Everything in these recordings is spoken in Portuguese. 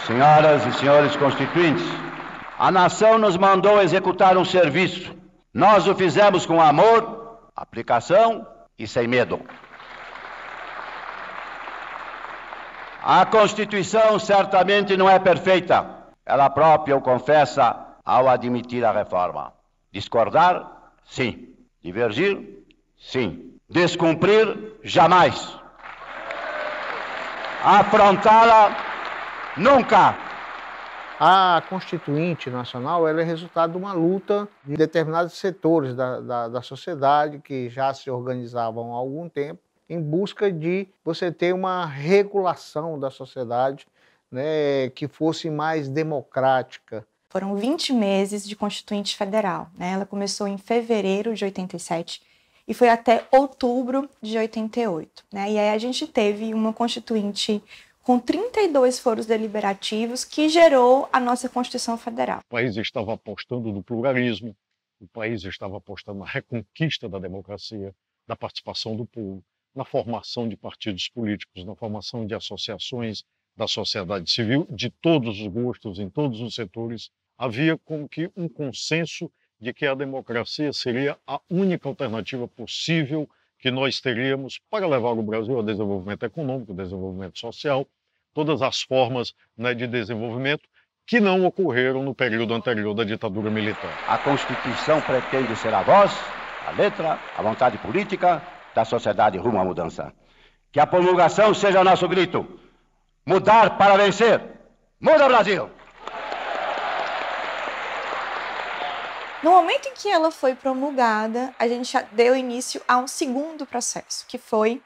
Senhoras e senhores constituintes, a nação nos mandou executar um serviço. Nós o fizemos com amor, aplicação e sem medo. A Constituição certamente não é perfeita. Ela própria o confessa ao admitir a reforma. Discordar, sim. Divergir, sim. Descumprir, jamais. Afrontá-la, nunca. A Constituinte Nacional ela é resultado de uma luta de determinados setores da sociedade que já se organizavam há algum tempo em busca de você ter uma regulação da sociedade, né, que fosse mais democrática. Foram 20 meses de Constituinte Federal, né? Ela começou em fevereiro de 87 e foi até outubro de 88. Né? E aí a gente teve uma Constituinte com 32 foros deliberativos que gerou a nossa Constituição Federal. O país estava apostando no pluralismo, o país estava apostando na reconquista da democracia, da participação do povo, na formação de partidos políticos, na formação de associações da sociedade civil, de todos os gostos, em todos os setores. Havia como que um consenso de que a democracia seria a única alternativa possível que nós teríamos para levar o Brasil ao desenvolvimento econômico, desenvolvimento social, todas as formas, né, de desenvolvimento que não ocorreram no período anterior da ditadura militar. A Constituição pretende ser a voz, a letra, a vontade política da sociedade rumo à mudança. Que a promulgação seja nosso grito. Mudar para vencer. Muda, Brasil! No momento em que ela foi promulgada, a gente já deu início a um segundo processo, que foi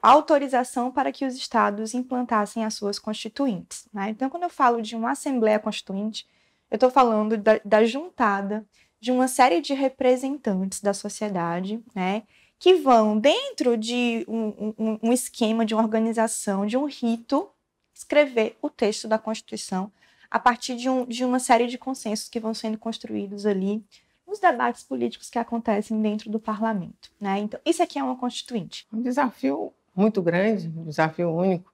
a autorização para que os estados implantassem as suas constituintes. Né? Então, quando eu falo de uma Assembleia Constituinte, eu estou falando da juntada de uma série de representantes da sociedade, né, que vão, dentro de um esquema, de uma organização, de um rito, escrever o texto da Constituição a partir de uma série de consensos que vão sendo construídos ali nos debates políticos que acontecem dentro do parlamento. Né? Então, isso aqui é uma Constituinte. Um desafio muito grande, um desafio único.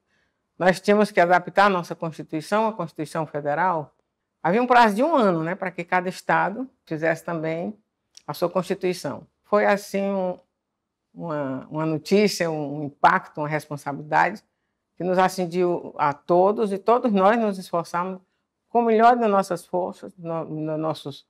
Nós tínhamos que adaptar a nossa Constituição, a Constituição Federal. Havia um prazo de 1 ano, né, para que cada estado fizesse também a sua Constituição. Foi, assim, uma notícia, um impacto, uma responsabilidade que nos acendiu a todos e todos nós nos esforçamos com o melhor das nossas forças, no nossos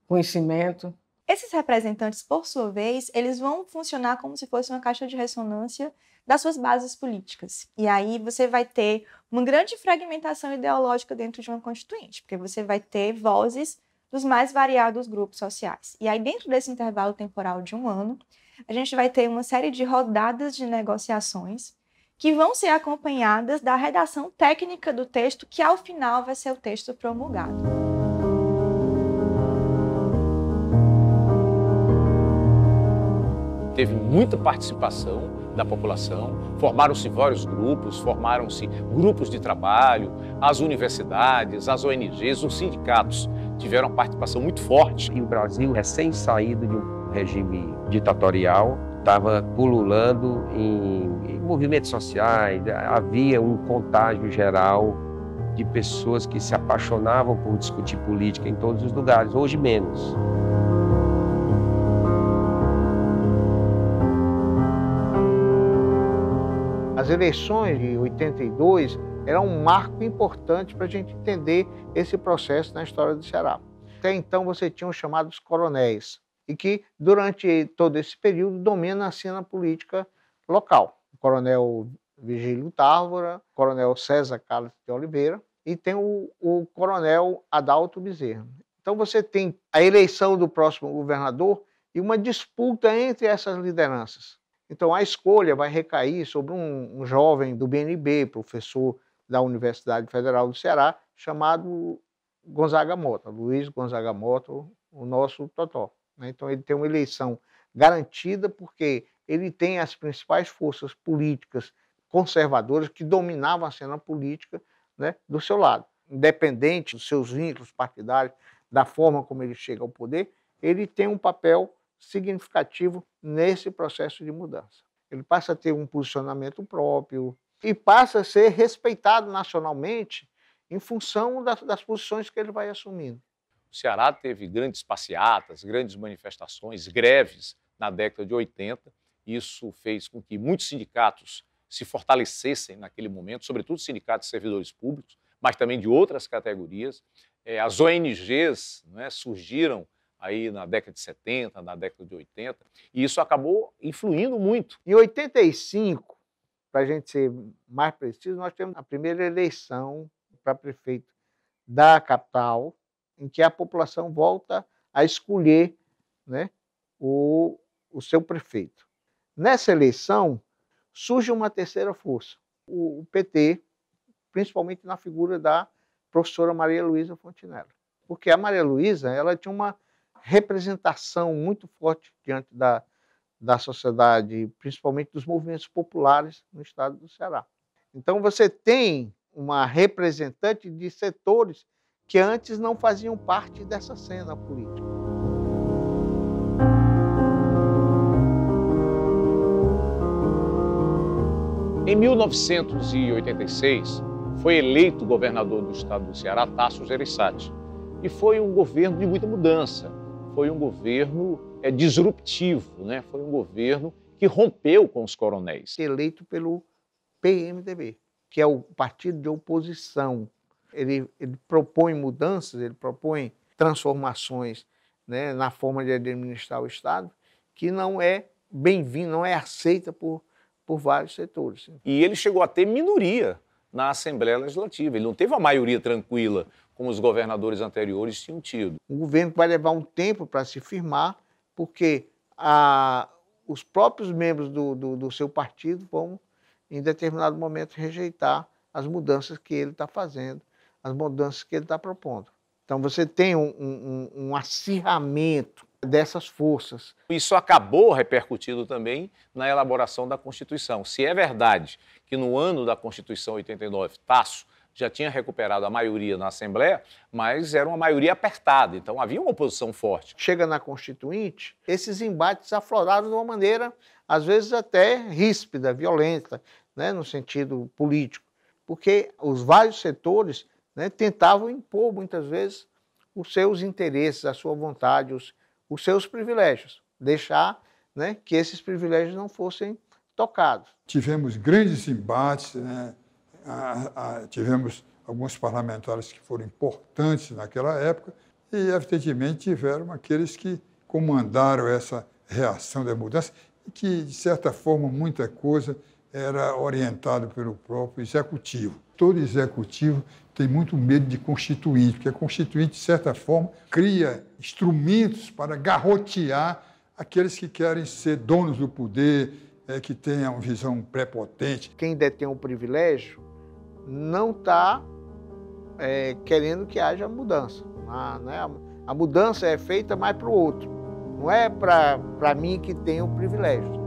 conhecimento. Esses representantes, por sua vez, eles vão funcionar como se fosse uma caixa de ressonância das suas bases políticas. E aí você vai ter uma grande fragmentação ideológica dentro de uma constituinte, porque você vai ter vozes dos mais variados grupos sociais. E aí, dentro desse intervalo temporal de 1 ano, a gente vai ter uma série de rodadas de negociações que vão ser acompanhadas da redação técnica do texto, que ao final vai ser o texto promulgado. Teve muita participação da população, formaram-se vários grupos, formaram-se grupos de trabalho, as universidades, as ONGs, os sindicatos tiveram uma participação muito forte. E o Brasil, recém-saído de um regime ditatorial, estava pululando em movimentos sociais, havia um contágio geral de pessoas que se apaixonavam por discutir política em todos os lugares, hoje menos. As eleições de 82 eram um marco importante para a gente entender esse processo na história do Ceará. Até então você tinha os chamados coronéis, e que durante todo esse período domina a cena política local. O coronel Virgílio Távora, o coronel César Carlos de Oliveira e tem o coronel Adalto Bezerra. Então você tem a eleição do próximo governador e uma disputa entre essas lideranças. Então a escolha vai recair sobre um jovem do BNB, professor da Universidade Federal do Ceará, chamado Gonzaga Mota, Luiz Gonzaga Mota, o nosso totó. Então ele tem uma eleição garantida porque ele tem as principais forças políticas conservadoras que dominavam a cena política, né, do seu lado. Independente dos seus vínculos partidários, da forma como ele chega ao poder, ele tem um papel significativo nesse processo de mudança. Ele passa a ter um posicionamento próprio e passa a ser respeitado nacionalmente em função das posições que ele vai assumindo. O Ceará teve grandes passeatas, grandes manifestações, greves na década de 80. Isso fez com que muitos sindicatos se fortalecessem naquele momento, sobretudo sindicatos de servidores públicos, mas também de outras categorias. As ONGs, né, surgiram aí na década de 70, na década de 80, e isso acabou influindo muito. Em 85, para a gente ser mais preciso, nós temos a primeira eleição para prefeito da capital, em que a população volta a escolher, né, o seu prefeito. Nessa eleição, surge uma terceira força, o PT, principalmente na figura da professora Maria Luísa Fontinella. Porque a Maria Luísa, ela tinha uma representação muito forte diante da sociedade, principalmente dos movimentos populares no estado do Ceará. Então você tem uma representante de setores que antes não faziam parte dessa cena política. Em 1986, foi eleito governador do estado do Ceará, Tasso Gereissati. E foi um governo de muita mudança, foi um governo disruptivo, né? Foi um governo que rompeu com os coronéis. Eleito pelo PMDB, que é o partido de oposição. Ele propõe mudanças, ele propõe transformações, né, na forma de administrar o Estado, que não é bem-vindo, não é aceita por vários setores. E ele chegou a ter minoria na Assembleia Legislativa. Ele não teve uma maioria tranquila, como os governadores anteriores tinham tido. O governo vai levar um tempo para se firmar, porque os próprios membros do seu partido vão, em determinado momento, rejeitar as mudanças que ele está fazendo, as mudanças que ele está propondo. Então você tem um acirramento dessas forças. Isso acabou repercutindo também na elaboração da Constituição. Se é verdade que no ano da Constituição 89, Tasso já tinha recuperado a maioria na Assembleia, mas era uma maioria apertada, então havia uma oposição forte. Chega na Constituinte, esses embates afloraram de uma maneira, às vezes até ríspida, violenta, né, no sentido político, porque os vários setores, né, tentavam impor, muitas vezes, os seus interesses, a sua vontade, os seus privilégios, deixar, né, que esses privilégios não fossem tocados. Tivemos grandes embates, né? Tivemos alguns parlamentares que foram importantes naquela época e, evidentemente, tiveram aqueles que comandaram essa reação da mudança e que, de certa forma, muita coisa era orientado pelo próprio executivo. Todo executivo tem muito medo de constituinte, porque a constituinte, de certa forma, cria instrumentos para garrotear aqueles que querem ser donos do poder, que tenham uma visão prepotente. Quem detém o privilégio não está querendo que haja mudança. A mudança é feita mais para o outro, não é para mim que tem o privilégio.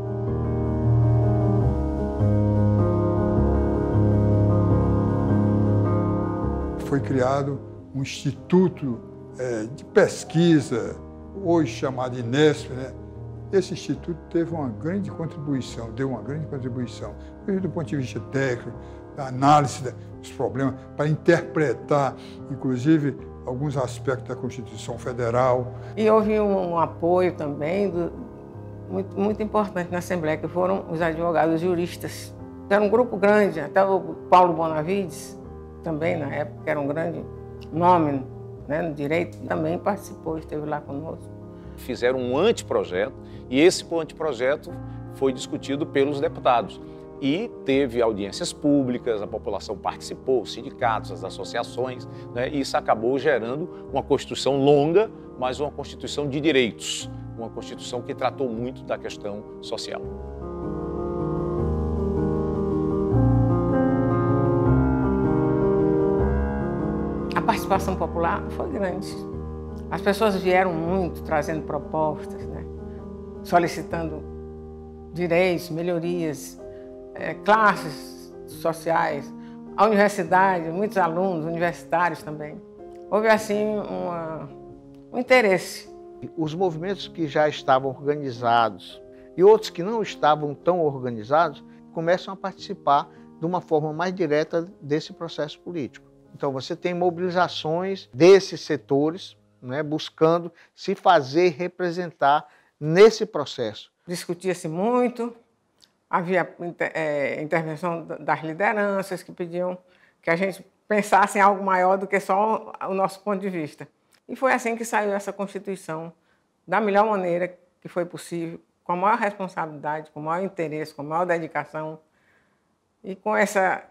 Foi criado um instituto de pesquisa, hoje chamado INESP, né? Esse instituto teve uma grande contribuição, deu uma grande contribuição, do ponto de vista técnico, da análise dos problemas, para interpretar, inclusive, alguns aspectos da Constituição Federal. E houve um apoio também muito importante na Assembleia, que foram os advogados juristas. Era um grupo grande, até o Paulo Bonavides, também na época, que era um grande nome, né, no direito, também participou, esteve lá conosco. Fizeram um anteprojeto e esse anteprojeto foi discutido pelos deputados. E teve audiências públicas, a população participou, os sindicatos, as associações, né, e isso acabou gerando uma Constituição longa, mas uma Constituição de direitos, uma Constituição que tratou muito da questão social. A participação popular foi grande. As pessoas vieram muito, trazendo propostas, né, solicitando direitos, melhorias, classes sociais, a universidade, muitos alunos universitários também. Houve, assim, um interesse. Os movimentos que já estavam organizados e outros que não estavam tão organizados começam a participar de uma forma mais direta desse processo político. Então você tem mobilizações desses setores, né, buscando se fazer representar nesse processo. Discutia-se muito, havia intervenção das lideranças que pediam que a gente pensasse em algo maior do que só o nosso ponto de vista. E foi assim que saiu essa Constituição, da melhor maneira que foi possível, com a maior responsabilidade, com o maior interesse, com a maior dedicação e com essa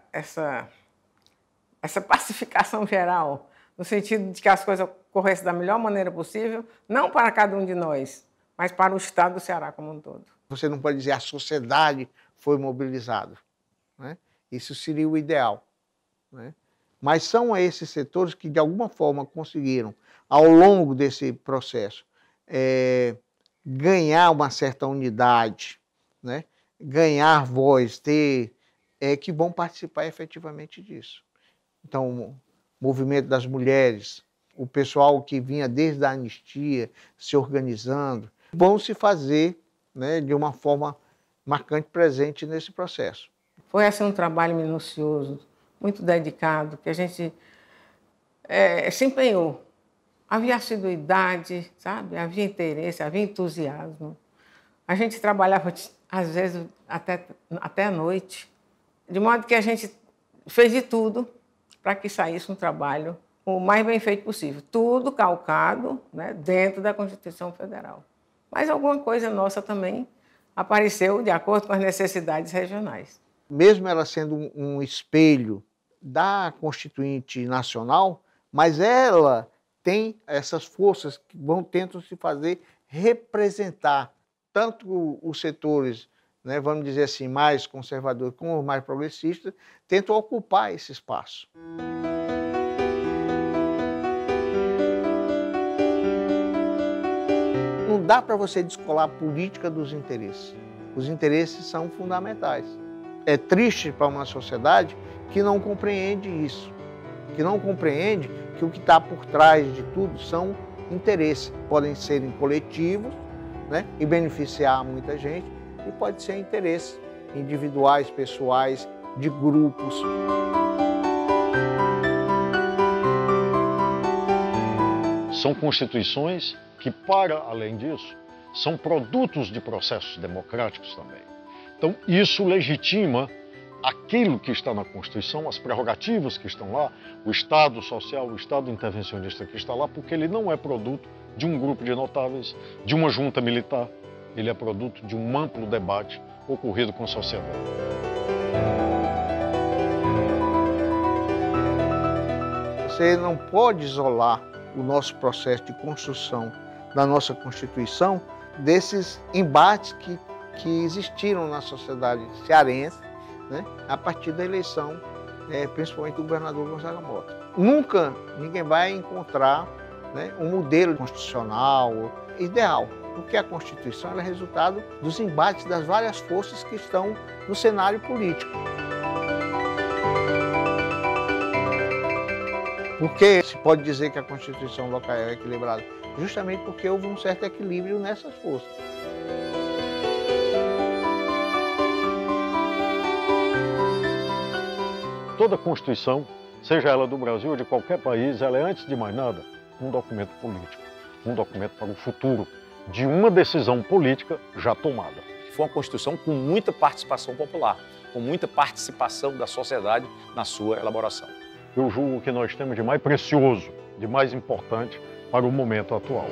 pacificação geral, no sentido de que as coisas ocorressem da melhor maneira possível, não para cada um de nós, mas para o Estado do Ceará como um todo. Você não pode dizer a sociedade foi mobilizada, né? Isso seria o ideal, né? Mas são esses setores que, de alguma forma, conseguiram, ao longo desse processo, ganhar uma certa unidade, né? Ganhar voz, que vão participar efetivamente disso. Então, o movimento das mulheres, o pessoal que vinha desde a anistia, se organizando, vão se fazer, né, de uma forma marcante presente nesse processo. Foi assim um trabalho minucioso, muito dedicado, que a gente se empenhou. Havia assiduidade, sabe? Havia interesse, havia entusiasmo. A gente trabalhava, às vezes, até a noite, de modo que a gente fez de tudo para que saísse um trabalho o mais bem feito possível. Tudo calcado, né, dentro da Constituição Federal. Mas alguma coisa nossa também apareceu de acordo com as necessidades regionais. Mesmo ela sendo um espelho da Constituinte Nacional, mas ela tem essas forças que tentam se fazer representar tanto os setores, né, vamos dizer assim, mais conservadores como os mais progressistas, tentam ocupar esse espaço. Não dá para você descolar a política dos interesses. Os interesses são fundamentais. É triste para uma sociedade que não compreende isso, que não compreende que o que está por trás de tudo são interesses. Podem ser coletivos, né, e beneficiar muita gente, e pode ser interesses individuais, pessoais, de grupos. São constituições que, para além disso, são produtos de processos democráticos também. Então, isso legitima aquilo que está na Constituição, as prerrogativas que estão lá, o Estado social, o Estado intervencionista que está lá, porque ele não é produto de um grupo de notáveis, de uma junta militar, ele é produto de um amplo debate ocorrido com a sociedade. Você não pode isolar o nosso processo de construção da nossa Constituição desses embates que existiram na sociedade cearense, né, a partir da eleição, principalmente do governador Gonzaga Mota. Nunca ninguém vai encontrar, né, um modelo constitucional ideal, porque a Constituição é resultado dos embates das várias forças que estão no cenário político. Por que se pode dizer que a Constituição local é equilibrada? Justamente porque houve um certo equilíbrio nessas forças. Toda Constituição, seja ela do Brasil ou de qualquer país, ela é, antes de mais nada, um documento político, um documento para o futuro de uma decisão política já tomada. Foi uma Constituição com muita participação popular, com muita participação da sociedade na sua elaboração. Eu julgo que nós temos de mais precioso, de mais importante para o momento atual.